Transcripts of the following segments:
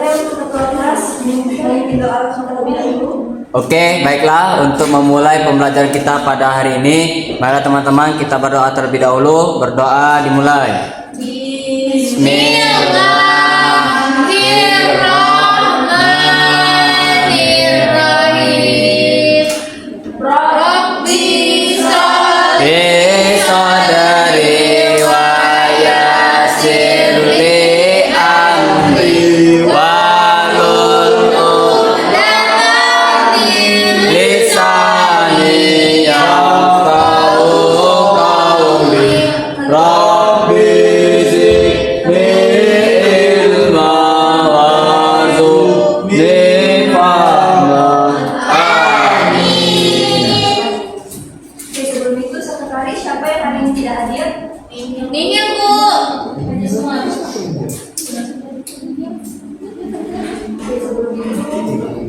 boleh untuk kelas memimpin doa terlebih dahulu. Oke, baiklah, untuk memulai pembelajaran kita pada hari ini, mari teman-teman kita berdoa terlebih dahulu. Berdoa dimulai. Bismillahirrahmanirrahim. Rabbi Sadari wa yassir li amri wahlul lisani yafqahu qawli. Rabbi zidni ilma warzuqni fahman. Oke, sebelum itu sekretaris siapa yang hari ini tidak hadir? Nihil, Bu. Oke, sebelum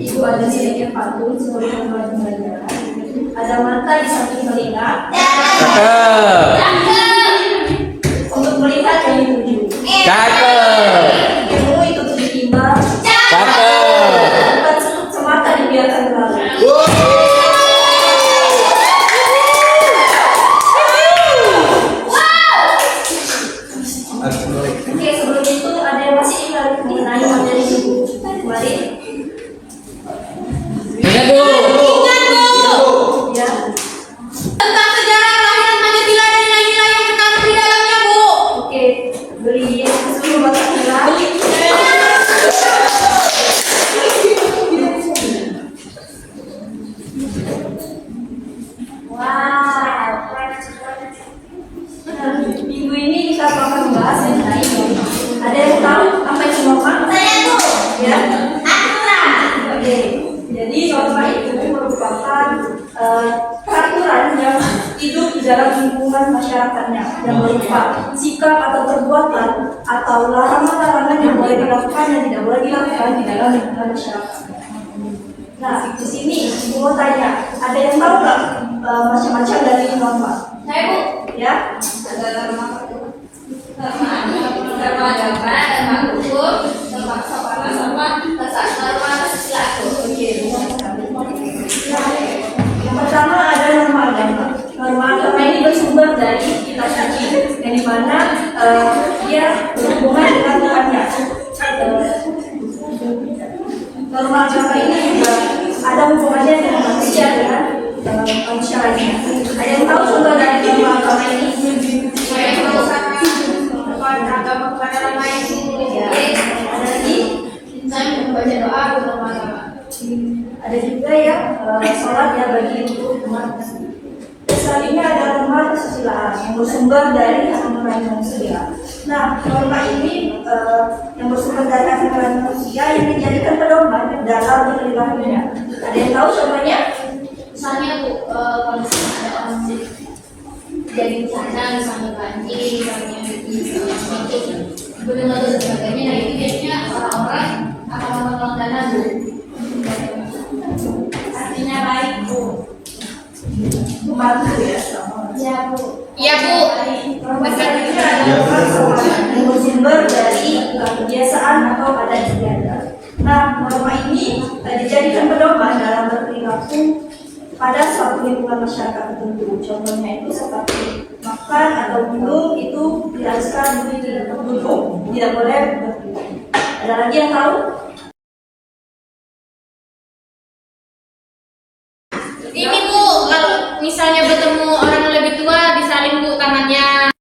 itu ada sedikit pantun sebelum memulai pembelajaran. Ada mata di samping telinga Cakep. untuk melihat yang dituju. Cakep. Ilmu itu tujuh timbang. Cakep. Bukan semata dibiarkan berlalu. Oke, sebelum itu ada yang masih ingat mengenai materi ibu. Kembali. Ingat, Bu. Ya. Tentang sejarah kelahiran Pancasila dan nilai-nilai yang terkandung di dalamnya, Bu. Oke, beri seluruh Pancasila. Wow. Minggu ini kita akan membahas mengenai norma. Ada yang tahu apa itu norma? Saya, Bu. Ya. Aturan. Oke. Jadi norma itu merupakan peraturan yang hidup di dalam lingkungan masyarakatnya yang berupa sikap atau perbuatan atau larangan-larangan yang boleh dilakukan dan tidak boleh dilakukan di dalam lingkungan masyarakat. Nah, di sini ibu mau tanya, ada yang tahu nggak macam-macam dari norma? Saya, Bu. Ya? Ada norma agama, norma hukum, norma kesopanan, norma Pancasila. Oke. Yang pertama ada norma agama. Norma agama ini bersumber dari kitab suci, yang dimana dia berhubungan dengan Tuhannya. Norma agama ini juga ada hubungannya dengan manusia, dengan manusia lainnya. Ada yang tahu contoh dari norma agama ini? Saya mau agama kepada orang lain. Ya. Ada lagi? Saya membaca doa norma agama. Ada juga yang sholat ya bagi untuk umat. Selanjutnya ada norma kesusilaan yang bersumber dari hak nurani manusia. Nah, norma ini yang bersumber dari hak nurani manusia yang dijadikan pedoman dalam berperilakunya. Ada yang tahu contohnya? Misalnya, Bu, kalau misalnya ada orang jadi bencana, misalnya banjir, misalnya gunung atau sebagainya, nah itu biasanya orang-orang akan menolong dana, Bu. Artinya baik, Bu. Membantu ya sama. Iya, Bu. Iya, Bu. Norma selanjutnya adalah kesopanan yang bersumber dari kebiasaan atau adat istiadat. Nah, norma ini dijadikan pedoman dalam berperilaku pada suatu lingkungan masyarakat tertentu. Contohnya itu seperti makan atau minum itu diharuskan duduk, tidak boleh berdiri. Ada lagi yang tahu? Ini, Bu, kalau misalnya bertemu orang yang lebih tua, disalin, Bu, tangannya.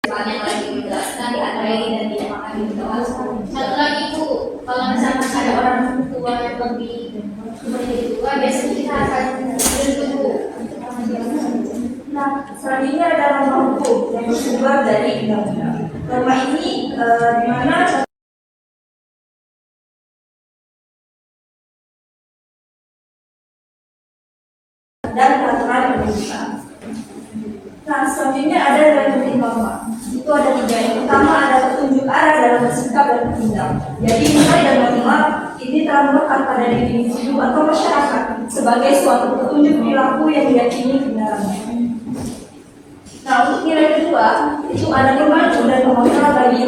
Yang lagi menjelaskan, dihargai dan tidak makan di bawah. Satu lagi, Bu, kalau misalnya ada orang tua yang lebih tua, biasanya kita akan duduk, Bu. Nah, selanjutnya ada norma hukum yang bersumber dari undang-undang. Norma ini di mana dan peraturan pendidikan. Nah, selanjutnya ada dari norma. Itu ada tiga. Yang pertama ada petunjuk arah dalam bersikap dan bertindak. Jadi nilai dan norma ini telah melekat pada diri individu atau masyarakat sebagai suatu petunjuk perilaku yang diyakini kebenarannya. Nah, untuk nilai kedua itu ada pemandu dan pemotor bagi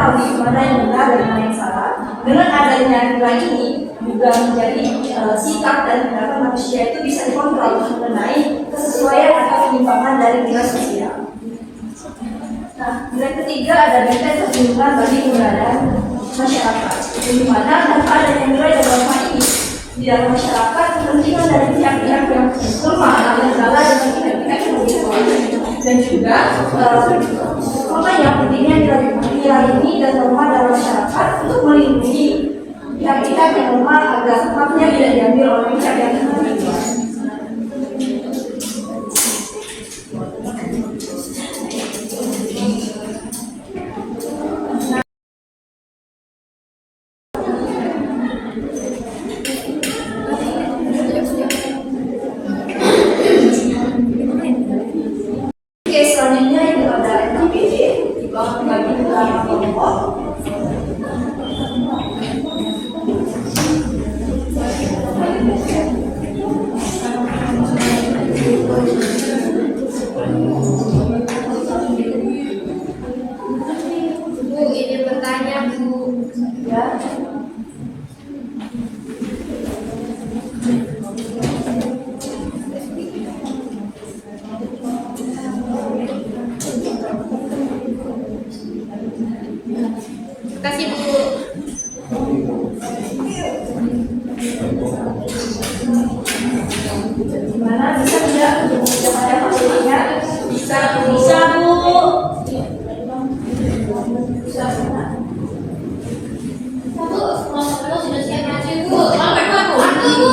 mengetahui mana yang benar dan mana yang salah. Dengan adanya nilai ini juga menjadi sikap dan tindakan manusia itu bisa dikontrol mengenai kesesuaian atau penyimpangan dari nilai sosial. Nah, nilai ketiga ada nilai kebingungan bagi keberadaan masyarakat. Di mana tanpa adanya nilai dan norma ini di dalam masyarakat, kepentingan dari pihak-pihak yang lemah akan kalah dengan pihak-pihak yang lebih kuat. Dan juga makanya pentingnya nilai ini dan norma dalam masyarakat untuk melindungi pihak-pihak yang lemah agar haknya tidak diambil oleh pihak yang lebih kuat. Oke, selanjutnya itu ada NPD dibangun bagi beberapa kelompok. Bu, ini bertanya Bu. Ya. Terima kasih Bu. Gimana bisa tidak untuk ada hasilnya? Bisa Bu. Bu, kalau sudah siap maju Bu. Aku Bu.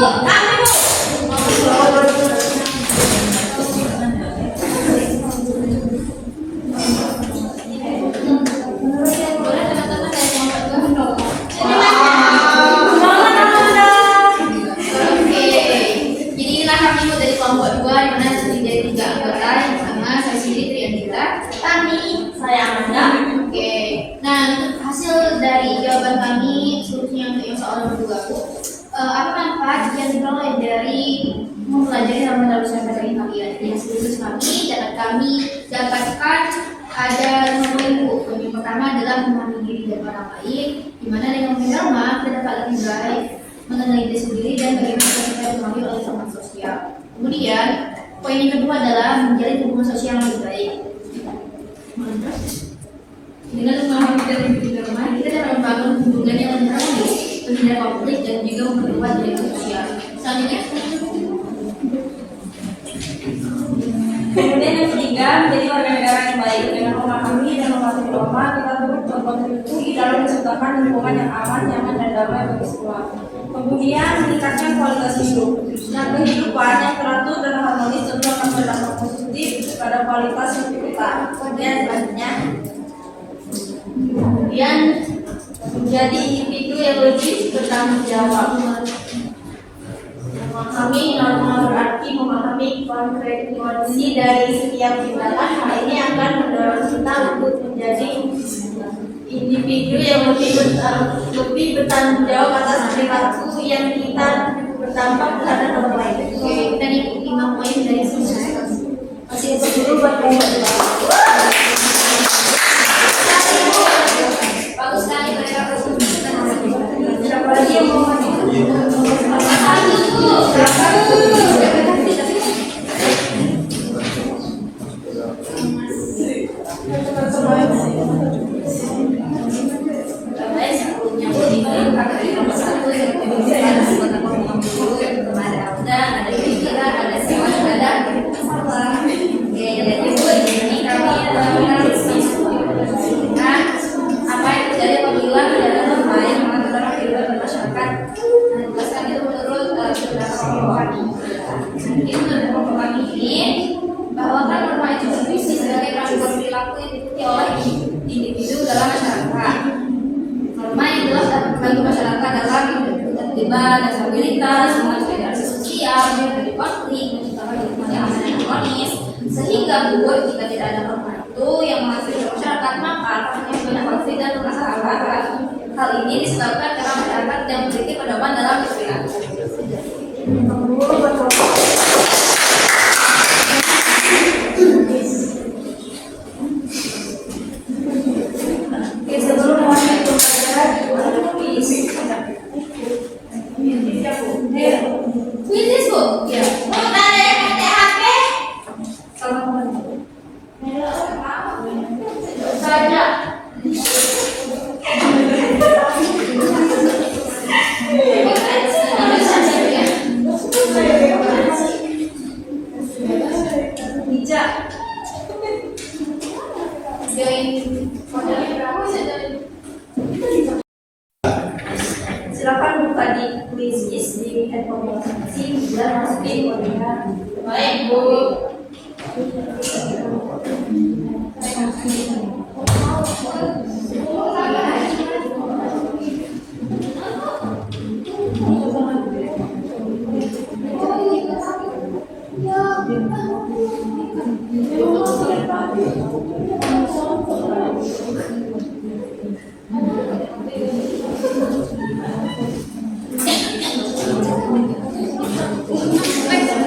Boleh teman-teman dari kelompok 2. Oke. Jadi inilah kami Bu dari kelompok 2 di mana terdiri dari 3 anggota. Yang pertama saya sendiri Triandila, Tami, saya Amanda. Oke. Nah, untuk hasil dari jawaban kami seluruhnya untuk yang soal nomor 2 Bu. Apa manfaat yang diperoleh dari mempelajari ramalan dari kalian? Jadi hasil riset kami dapat kami dapatkan ada 5 poin Bu. Poin yang pertama adalah memahami diri dan orang lain, di mana dengan mengenal kita dapat lebih baik mengenali diri sendiri dan bagaimana kita dipengaruhi oleh lingkungan sosial. Kemudian poin yang kedua adalah menjalin hubungan sosial yang lebih baik. Dengan memahami diri dan orang lain, kita dapat membangun hubungan yang lebih harmonis, menghindari konflik dan juga memperkuat jaringan sosial. Selanjutnya, Kemudian yang ketiga, menjadi warga negara yang baik dengan memahami dan mematuhi norma, kita turut berkontribusi dalam menciptakan lingkungan yang aman, nyaman, dan damai bagi semua. Kemudian meningkatkan kualitas hidup. Nah, kehidupan yang teratur dan harmonis tentu akan berdampak positif pada kualitas hidup kita. Kemudian selanjutnya, menjadi individu yang logis bertanggung jawab. Memahami norma berarti memahami konsekuensi dari setiap tindakan. Hal ini akan mendorong kita untuk menjadi individu yang lebih bertanggung jawab atas perilaku yang kita berdampak terhadap orang lain. oke, kita ikuti 5 poin dari sini. Masih dulu buat Bagus sekali mereka siapa lagi yang mau maju? apa yang terjadi apabila ada norma yang mengatur kehidupan masyarakat dan jelaskan itu menurut kelompok kami ini bahwa kan norma itu berfungsi sebagai rangkaian perilaku yang diikuti oleh individu dalam masyarakat. Norma yang jelas dapat membantu masyarakat dalam ketertiban dan stabilitas, mengatur interaksi sosial, menghindari konflik, menciptakan lingkungan yang aman dan harmonis. Sehingga jika tidak ada norma itu yang menghasilkan masyarakat, maka akan banyak konflik dan permasalahan. Hal ini disebabkan karena masyarakat yang memiliki pedoman dalam berperilaku. Oke, sebelum bijak. Join modelnya berapa sih? Silakan buka di Quizizz di handphone masing-masing dan masukin kodenya. Baik, Bu.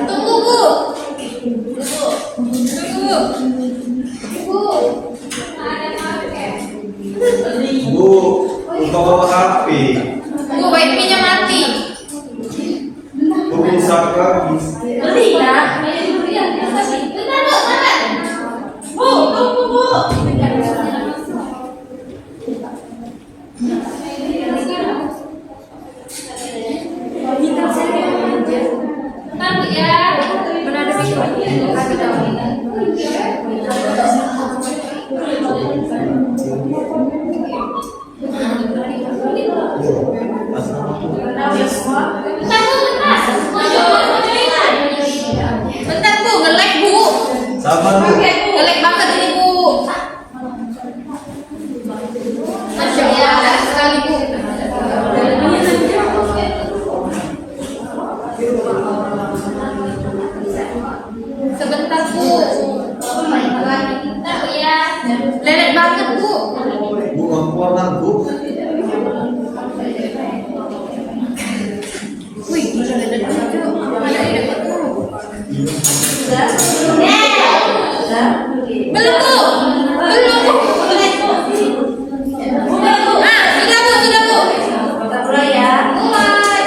Tunggu, Bu. Bu, untuk HP, Bu, wifi-nya mati. Bu bisa habis. Beli ya. Bentar, Bu, bentar. Bu, tunggu Bu. Bentar, Bu ya. Mana ada Kenal ya semua. Bentar, Bu, bentar. Bentar, Bu, nge-lag, Bu. Sabar Bu. Nge-lag banget ini, Bu. Masya Allah, ada sekali, Bu. Sebentar, Bu. Bentar, Bu ya. Lelet banget, Bu. Bu ngomong Bu. Wih, bisa lelet banget, Bu. Mana ini, Bu? Sudah? Sudah? Belum, Bu. Belum, Bu. Ah, sudah, Bu, sudah, Bu. Kita mulai ya. Mulai.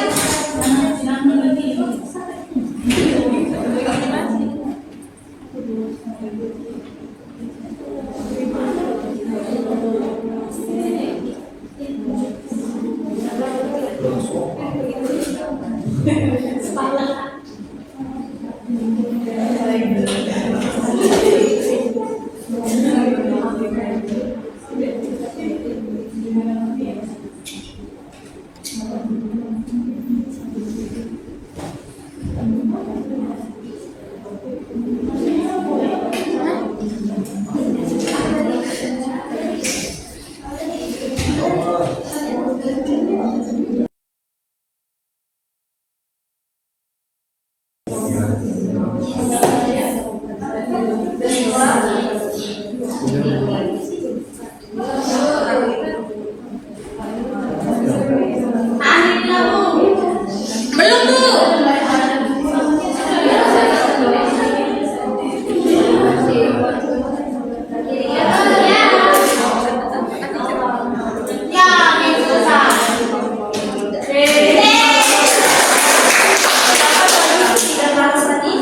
Belum, Bu. Dan balas tadi.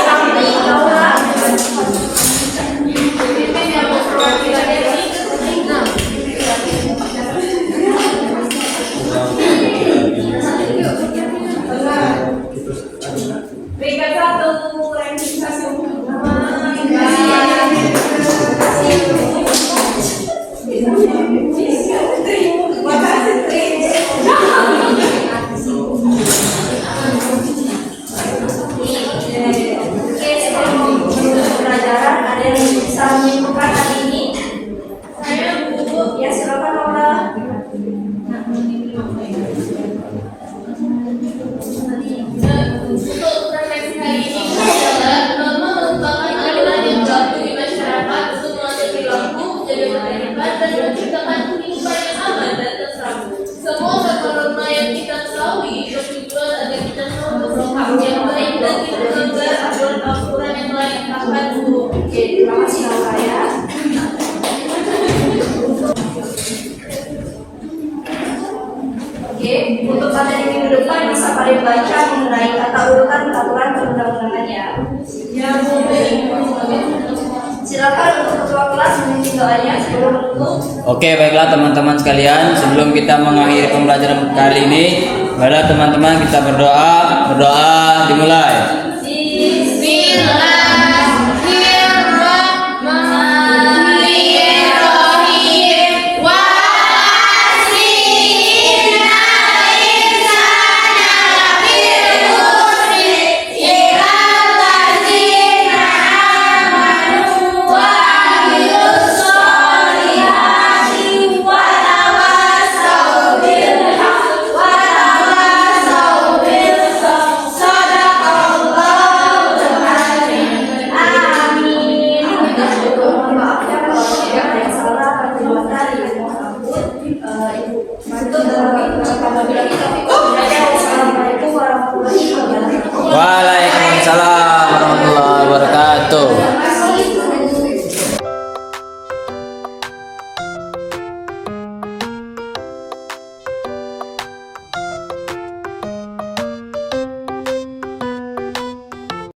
Kami Laura. Peringkat 1 ranking stasiun pelajaran ada yang bisa menyimpulkan hari ini? Saya Bu. Ya silakan Laura. Untuk refleksi hari ini adalah norma merupakan aliran yang berlaku di masyarakat untuk mengatur perilaku, menjaga ketertiban dan menciptakan kehidupan yang aman dan tentram. Semua norma yang kita ketahui bertujuan agar kita semua bersikap yang baik dan tidak melanggar aturan-aturan yang telah ditetapkan, Bu. Oke, terima kasih Laura ya. Oke, untuk materi minggu depan bisa kalian baca mengenai tata urutan peraturan perundang-undangan ya. Ya, Bu. Silakan untuk ketua kelas memimpin doanya sebelum menutup. Oke, baiklah teman-teman sekalian, sebelum kita mengakhiri pembelajaran kali ini, baiklah teman-teman kita berdoa dimulai.